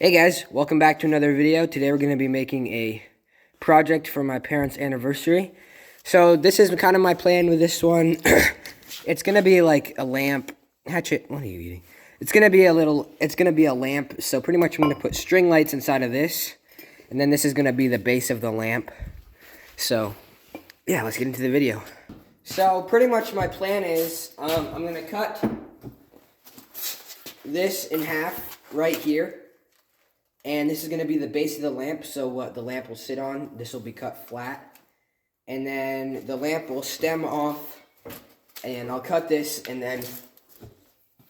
Hey guys, welcome back to another video. Today we're going to be making a project for my parents' anniversary. So this is kind of my plan with this one. It's going to be like a lamp. Hatchet, what are you eating? It's going to be a lamp. So pretty much I'm going to put string lights inside of this. And then this is going to be the base of the lamp. So yeah, let's get into the video. So pretty much my plan is I'm going to cut this in half right here. And this is going to be the base of the lamp, so what the lamp will sit on, this will be cut flat. And then the lamp will stem off, and I'll cut this, and then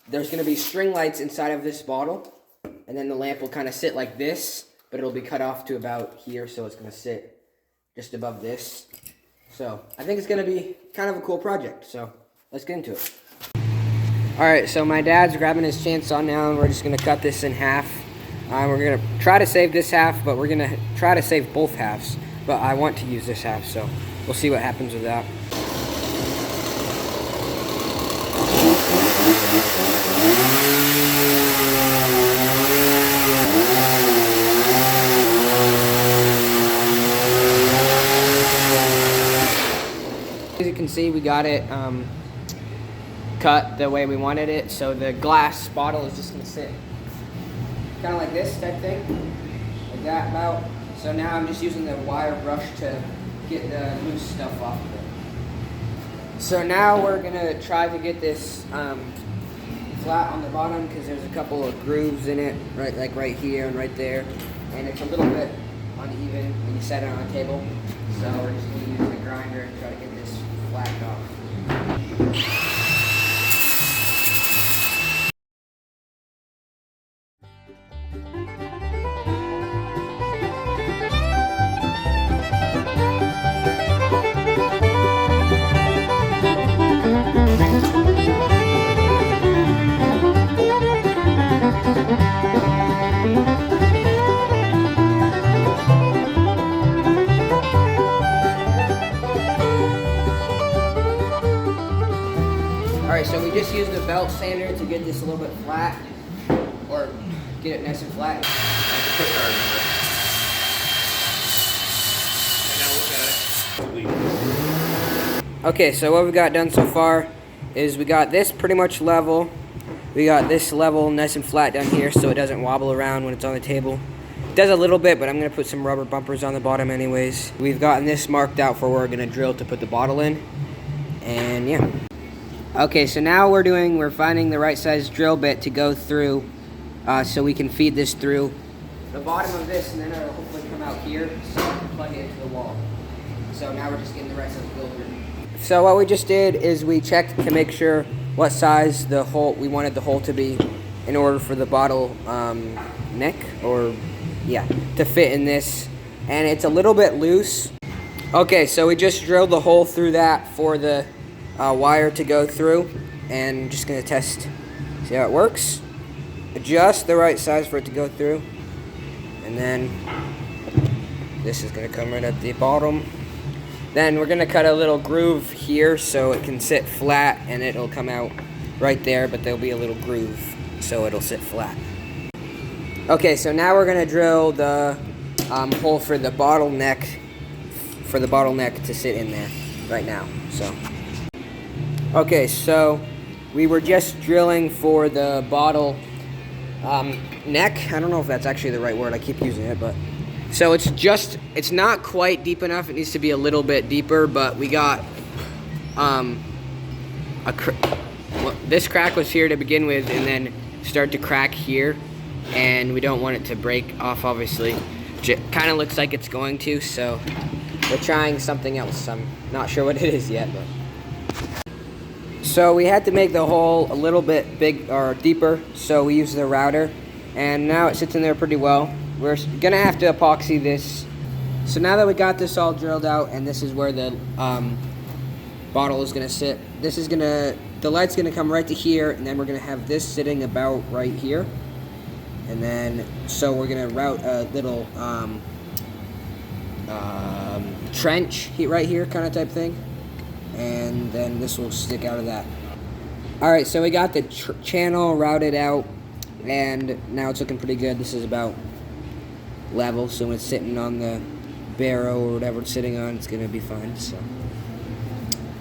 there's going to be string lights inside of this bottle. And then the lamp will kind of sit like this, but it'll be cut off to about here, so it's going to sit just above this. So I think it's going to be kind of a cool project, so let's get into it. Alright, so my dad's grabbing his chainsaw now, and we're just going to cut this in half. We're going to try to save this half, but we're going to try to save both halves. But I want to use this half, so we'll see what happens with that. As you can see, we got it cut the way we wanted it, so the glass bottle is just going to sit kind of like this type thing, like that about. So now I'm just using the wire brush to get the loose stuff off of it. So now we're gonna try to get this flat on the bottom because there's a couple of grooves in it, right, like right here and right there, and it's a little bit uneven when you set it on a table. So we're just gonna use the grinder and try to get this flattened off. Alright, so we just used a belt sander to get this a little bit flat, or get it nice and flat. Okay, so what we got done so far is we got this pretty much level. We got this level nice and flat down here so it doesn't wobble around when it's on the table. It does a little bit, but I'm going to put some rubber bumpers on the bottom anyways. We've gotten this marked out for where we're going to drill to put the bottle in. And yeah. Okay, so now we're finding the right size drill bit to go through so we can feed this through the bottom of this, and then it'll hopefully come out here so I can plug it into the wall. So now we're just getting the right size drill bit. So what we just did is we checked to make sure what size the hole we wanted the hole to be in order for the bottle neck, or yeah, to fit in this, and it's a little bit loose. Okay, so we just drilled the hole through that for the wire to go through, and just gonna test, see how it works. Just the right size for it to go through, and then this is gonna come right at the bottom. Then we're gonna cut a little groove here so it can sit flat, and it'll come out right there, but there'll be a little groove so it'll sit flat. Okay, so now we're gonna drill the hole for the bottleneck to sit in there right now. So okay, so we were just drilling for the bottle neck. I don't know if that's actually the right word. I keep using it, but so it's not quite deep enough. It needs to be a little bit deeper, but we got this crack was here to begin with, and then start to crack here, and we don't want it to break off, obviously. It kind of looks like it's going to, so we're trying something else. I'm not sure what it is yet, but. So we had to make the hole a little bit big or deeper, so we used the router, and now it sits in there pretty well. We're gonna have to epoxy this. So now that we got this all drilled out, and this is where the bottle is gonna sit, the light's gonna come right to here, and then we're gonna have this sitting about right here. And then, so we're gonna route a little trench right here kind of type thing. And then this will stick out of that. Alright, so we got the channel routed out. and now it's looking pretty good. This is about level, so when it's sitting on the barrow or whatever it's sitting on, it's gonna be fine. So,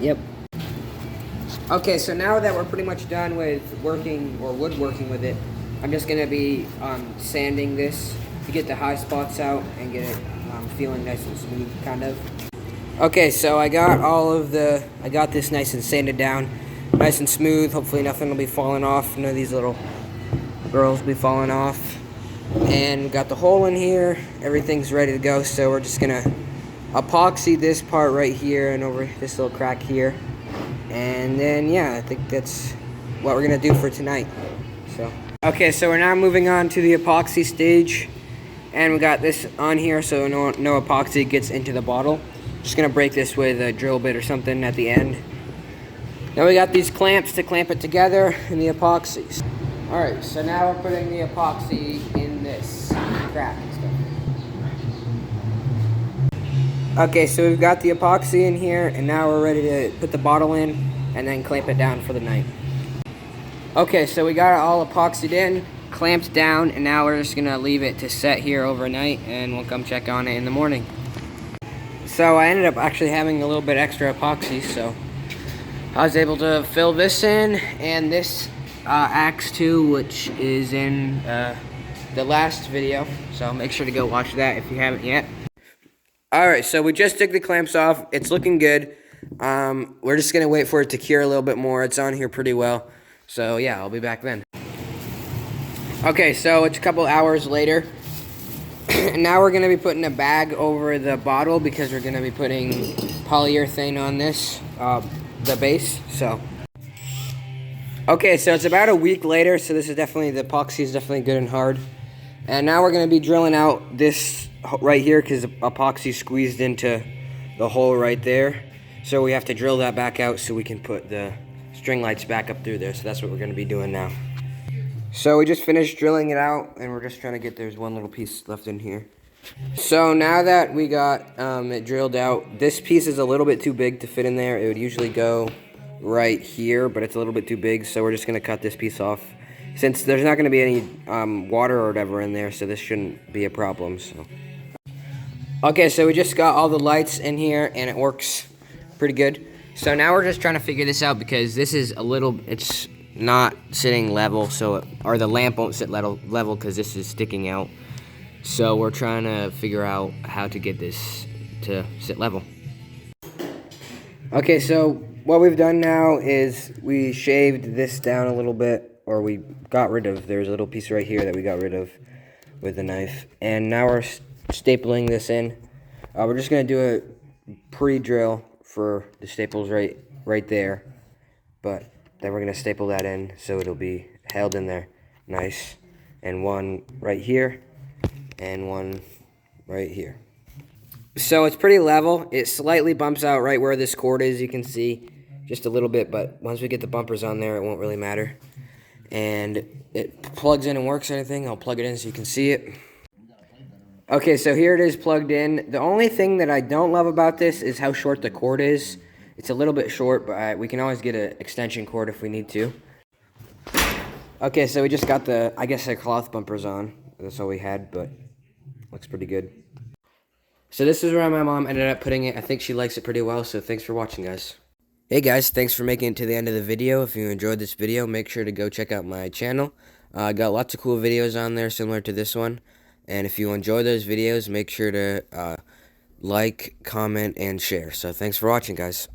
yep. Okay, so now that we're pretty much done with working or woodworking with it, I'm just gonna be sanding this to get the high spots out and get it feeling nice and smooth, kind of. Okay, so I got this nice and sanded down, nice and smooth. Hopefully nothing will be falling off. None of these little girls will be falling off. And got the hole in here. Everything's ready to go. So we're just gonna epoxy this part right here and over this little crack here. And then yeah, I think that's what we're gonna do for tonight. So okay, so we're now moving on to the epoxy stage. And we got this on here so no epoxy gets into the bottle. Just gonna break this with a drill bit or something at the end. Now we got these clamps to clamp it together and the epoxies. Alright, so now we're putting the epoxy in this crack and stuff. Okay, so we've got the epoxy in here and now we're ready to put the bottle in and then clamp it down for the night. Okay, so we got it all epoxied in, clamped down, and now we're just gonna leave it to set here overnight and we'll come check on it in the morning. So I ended up actually having a little bit extra epoxy, so I was able to fill this in and this Axe 2, which is in the last video, so make sure to go watch that if you haven't yet. Alright, so we just took the clamps off. It's looking good. We're just going to wait for it to cure a little bit more. It's on here pretty well, so yeah, I'll be back then. Okay, so it's a couple hours later. Now we're going to be putting a bag over the bottle because we're going to be putting polyurethane on this, the base, so. Okay, so it's about a week later, so this is definitely, the epoxy is definitely good and hard. And now we're going to be drilling out this right here because the epoxy squeezed into the hole right there. So we have to drill that back out so we can put the string lights back up through there. So that's what we're going to be doing now. So we just finished drilling it out, and we're just trying to get, there's one little piece left in here. So now that we got it drilled out, this piece is a little bit too big to fit in there. It would usually go right here, but it's a little bit too big, so we're just going to cut this piece off. Since there's not going to be any water or whatever in there, so this shouldn't be a problem. So, okay, so we just got all the lights in here, and it works pretty good. So now we're just trying to figure this out because this is a little, it's not sitting level, so or the lamp won't sit level because this is sticking out. So we're trying to figure out how to get this to sit level. Okay, so what we've done now is we shaved this down a little bit, or we got rid of, there's a little piece right here that we got rid of with the knife. And now we're stapling this in. We're just going to do a pre-drill for the staples right there. But then we're going to staple that in so it'll be held in there nice. And one right here and one right here. So it's pretty level. It slightly bumps out right where this cord is, you can see. Just a little bit, but once we get the bumpers on there, it won't really matter. And it plugs in and works and everything. I'll plug it in so you can see it. Okay, so here it is plugged in. The only thing that I don't love about this is how short the cord is. It's a little bit short, but we can always get an extension cord if we need to. Okay, so we just got the, I guess, the cloth bumpers on. That's all we had, but looks pretty good. So this is where my mom ended up putting it. I think she likes it pretty well, so thanks for watching, guys. Hey guys, thanks for making it to the end of the video. If you enjoyed this video, make sure to go check out my channel. I got lots of cool videos on there similar to this one. And if you enjoy those videos, make sure to like, comment, and share. So thanks for watching, guys.